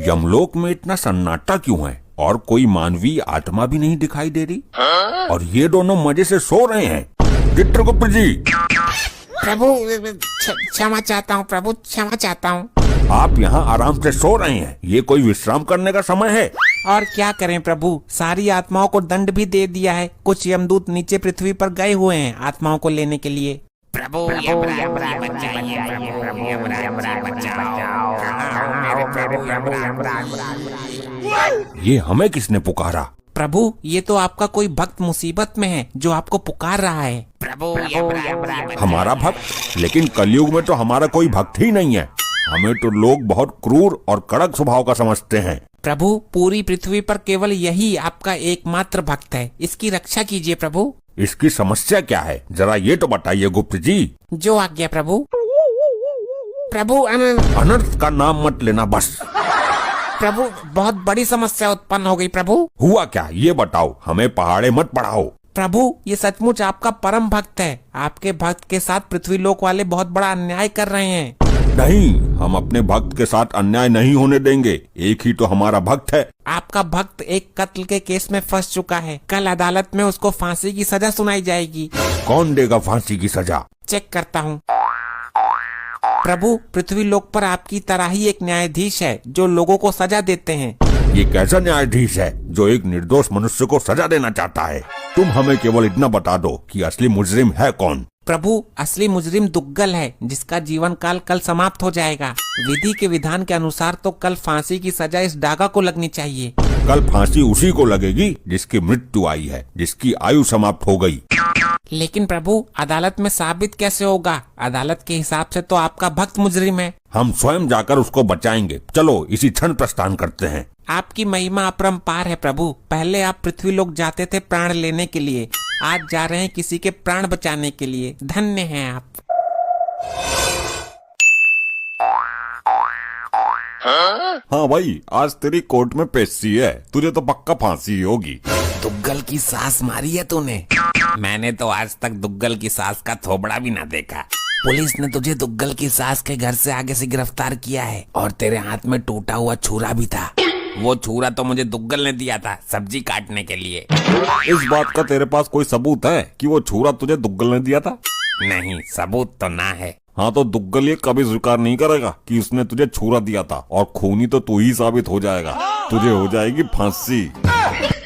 यमलोक में इतना सन्नाटा क्यों है और कोई मानवीय आत्मा भी नहीं दिखाई दे रही? और ये दोनों मजे से सो रहे हैं। चित्रगुप्त जी। प्रभु क्षमा चाहता हूँ प्रभु, क्षमा चाहता हूँ। आप यहाँ आराम से सो रहे हैं, ये कोई विश्राम करने का समय है? और क्या करें प्रभु, सारी आत्माओं को दंड भी दे दिया है। कुछ यमदूत नीचे पृथ्वी पर गए हुए हैं आत्माओं को लेने के लिए। प्रभु ये हमें किसने पुकारा? प्रभु ये तो आपका कोई भक्त मुसीबत में है जो आपको पुकार रहा है। प्रभु हमारा भक्त? लेकिन कलयुग में तो हमारा कोई भक्त ही नहीं है। हमें तो लोग बहुत क्रूर और कड़क स्वभाव का समझते हैं। प्रभु पूरी पृथ्वी पर केवल यही आपका एकमात्र भक्त है, इसकी रक्षा कीजिए प्रभु। इसकी समस्या क्या है, जरा ये तो बताइए गुप्त जी। जो आज्ञा प्रभु। प्रभु अनर्थ का नाम मत लेना बस। प्रभु बहुत बड़ी समस्या उत्पन्न हो गई प्रभु। हुआ क्या ये बताओ, हमें पहाड़े मत पढ़ाओ। प्रभु ये सचमुच आपका परम भक्त है। आपके भक्त के साथ पृथ्वी लोक वाले बहुत बड़ा अन्याय कर रहे हैं। नहीं, हम अपने भक्त के साथ अन्याय नहीं होने देंगे। एक ही तो हमारा भक्त है। आपका भक्त एक कत्ल के केस में फंस चुका है। कल अदालत में उसको फांसी की सजा सुनाई जाएगी। कौन देगा फांसी की सजा? चेक करता हूँ। प्रभु पृथ्वी लोक पर आपकी तरह ही एक न्यायाधीश है जो लोगों को सजा देते हैं। ये कैसा न्यायाधीश है जो एक निर्दोष मनुष्य को सजा देना चाहता है? तुम हमें केवल इतना बता दो कि असली मुजरिम है कौन? प्रभु असली मुजरिम दुग्गल है जिसका जीवन काल कल समाप्त हो जाएगा। विधि के विधान के अनुसार तो कल फांसी की सजा इस डागा को लगनी चाहिए। कल फांसी उसी को लगेगी जिसकी मृत्यु आई है, जिसकी आयु समाप्त हो गई। लेकिन प्रभु अदालत में साबित कैसे होगा? अदालत के हिसाब से तो आपका भक्त मुजरिम है। हम स्वयं जाकर उसको बचाएंगे। चलो इसी क्षण प्रस्थान करते हैं। आपकी महिमा अपरंपार है प्रभु। पहले आप पृथ्वी लोक जाते थे प्राण लेने के लिए, आज जा रहे हैं किसी के प्राण बचाने के लिए। धन्य हैं आप। हाँ भाई, आज तेरी कोर्ट में पेशी है, तुझे तो पक्का फांसी होगी। दुग्गल की सास मारी है तूने? मैंने तो आज तक दुग्गल की सास का थोबड़ा भी ना देखा। पुलिस ने तुझे दुग्गल की सास के घर से आगे से गिरफ्तार किया है और तेरे हाथ में टूटा हुआ छुरा भी था। वो छुरा तो मुझे दुग्गल ने दिया था सब्जी काटने के लिए। इस बात का तेरे पास कोई सबूत है कि वो छुरा तुझे दुग्गल ने दिया था? नहीं, सबूत तो ना है। हाँ तो दुग्गल ये कभी स्वीकार नहीं करेगा कि उसने तुझे छुरा दिया था, और खूनी तो तू ही साबित हो जाएगा। तुझे हो जाएगी फांसी।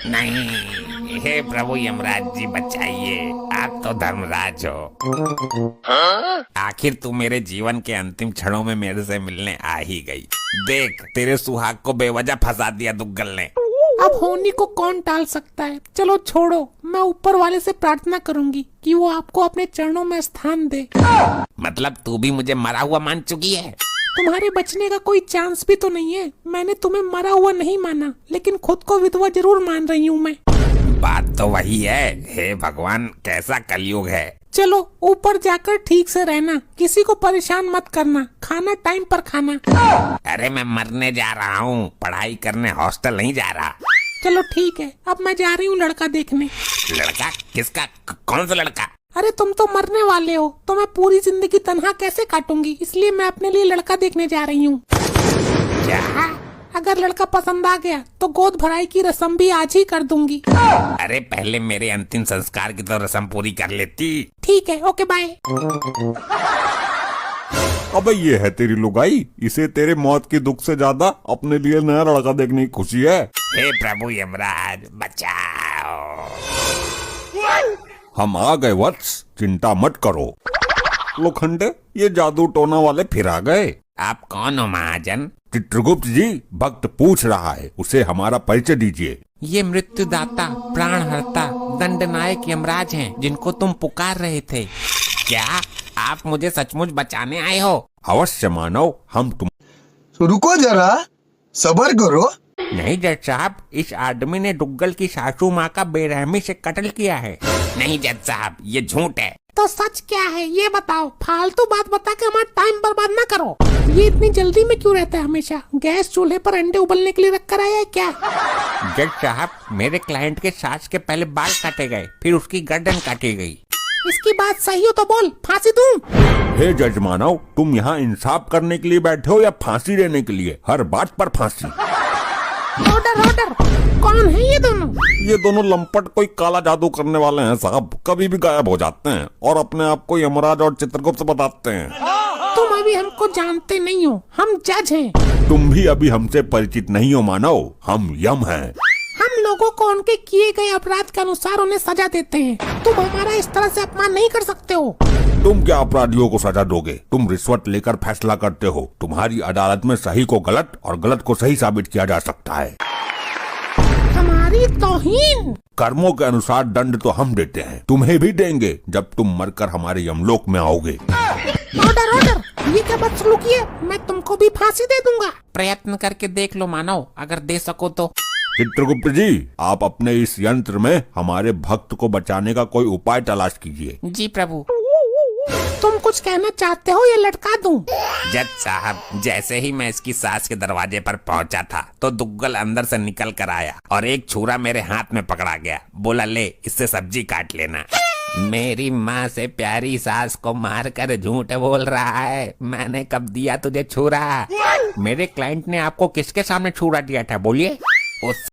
नहीं, हे प्रभु यमराज जी बचाइए, आप तो धर्मराज हो। आखिर तू मेरे जीवन के अंतिम क्षणों में मेरे से मिलने आ ही गई। देख तेरे सुहाग को बेवजह फंसा दिया दुग्गल ने। अब होनी को कौन टाल सकता है? चलो छोड़ो, मैं ऊपर वाले से प्रार्थना करूंगी कि वो आपको अपने चरणों में स्थान दे। मतलब तू भी मुझे मरा हुआ मान चुकी है? तुम्हारे बचने का कोई चांस भी तो नहीं है। मैंने तुम्हें मरा हुआ नहीं माना, लेकिन खुद को विधवा जरूर मान रही हूँ मैं। बात तो वही है। हे भगवान, कैसा कलयुग है। चलो ऊपर जाकर ठीक से रहना, किसी को परेशान मत करना, खाना टाइम पर खाना। अरे मैं मरने जा रहा हूँ, पढ़ाई करने हॉस्टल नहीं जा रहा। चलो ठीक है, अब मैं जा रही हूँ लड़का देखने। लड़का? किसका? कौन सा लड़का? अरे तुम तो मरने वाले हो, तो मैं पूरी जिंदगी तन्हा कैसे काटूंगी, इसलिए मैं अपने लिए लड़का देखने जा रही हूँ। क्या? अगर लड़का पसंद आ गया तो गोद भराई की रस्म भी आज ही कर दूंगी। अरे पहले मेरे अंतिम संस्कार की तो रस्म पूरी कर लेती। ठीक है, ओके बाय। अबे ये है तेरी लुगाई, इसे तेरे मौत की दुख से ज्यादा अपने लिए नया लड़का देखने की खुशी है। हे प्रभु यमराज बचाओ। हम आ गए वत्स, चिंता मत करो। लोखंडे, ये जादू टोना वाले फिर आ गए। आप कौन हो महाजन? चित्रगुप्त जी, भक्त पूछ रहा है, उसे हमारा परिचय दीजिए। ये मृत्युदाता, प्राणहर्ता, दंडनायक यमराज हैं जिनको तुम पुकार रहे थे। क्या आप मुझे सचमुच बचाने आए हो? अवश्य मानव, हम तुम। तो रुको जरा, सब्र करो। नहीं जज साहब, इस आदमी ने दुग्गल की सासू माँ का बेरहमी से कत्ल किया है। नहीं जज साहब, ये झूठ है। तो सच क्या है ये बताओ, फालतू बात बता के हमारा टाइम बर्बाद ना करो। ये इतनी जल्दी में क्यों रहता है हमेशा? गैस चूल्हे पर अंडे उबलने के लिए रख कर आया है क्या? जज साहब, मेरे क्लाइंट के सास के पहले बाल काटे गए, फिर उसकी गर्दन काटी गई। इसकी बात सही हो तो बोल, फांसी दूं? हे जज मानव, तुम यहाँ इंसाफ करने के लिए बैठे हो या फांसी देने के लिए? हर बात पर फांसी। ऑर्डर ऑर्डर, कौन है ये दोनों? ये दोनों लंपट कोई काला जादू करने वाले हैं साहब। कभी भी गायब हो जाते हैं और अपने आप को यमराज और चित्रगुप्त बताते हैं। तुम अभी हमको जानते नहीं हो, हम जज हैं। तुम भी अभी हमसे परिचित नहीं हो मानव, हम यम हैं। हम लोगों को उनके किए गए अपराध के अनुसार उन्हें सजा देते हैं। तुम हमारा इस तरह से अपमान नहीं कर सकते हो। तुम क्या अपराधियों को सजा दोगे? तुम रिश्वत लेकर फैसला करते हो। तुम्हारी अदालत में सही को गलत और गलत को सही साबित किया जा सकता है। हमारी तौहीन। कर्मों के अनुसार दंड तो हम देते हैं, तुम्हें भी देंगे जब तुम मरकर हमारे यमलोक में आओगे। ऑर्डर ऑर्डर, ये क्या बदसलूकी है? मैं तुमको भी फांसी दे दूंगा। प्रयत्न करके देख लो मानव, अगर दे सको तो। चित्रगुप्त जी, आप अपने इस यंत्र में हमारे भक्त को बचाने का कोई उपाय तलाश कीजिए। जी प्रभु। तुम कुछ कहना चाहते हो या लटका दूं? जज साहब, जैसे ही मैं इसकी सास के दरवाजे पर पहुंचा था तो दुग्गल अंदर से निकल कर आया और एक छुरा मेरे हाथ में पकड़ा गया। बोला, ले इससे सब्जी काट लेना। मेरी माँ से प्यारी सास को मारकर झूठ बोल रहा है। मैंने कब दिया तुझे छुरा? मेरे क्लाइंट ने आपको किसके सामने छुरा दिया था, बोलिए? उस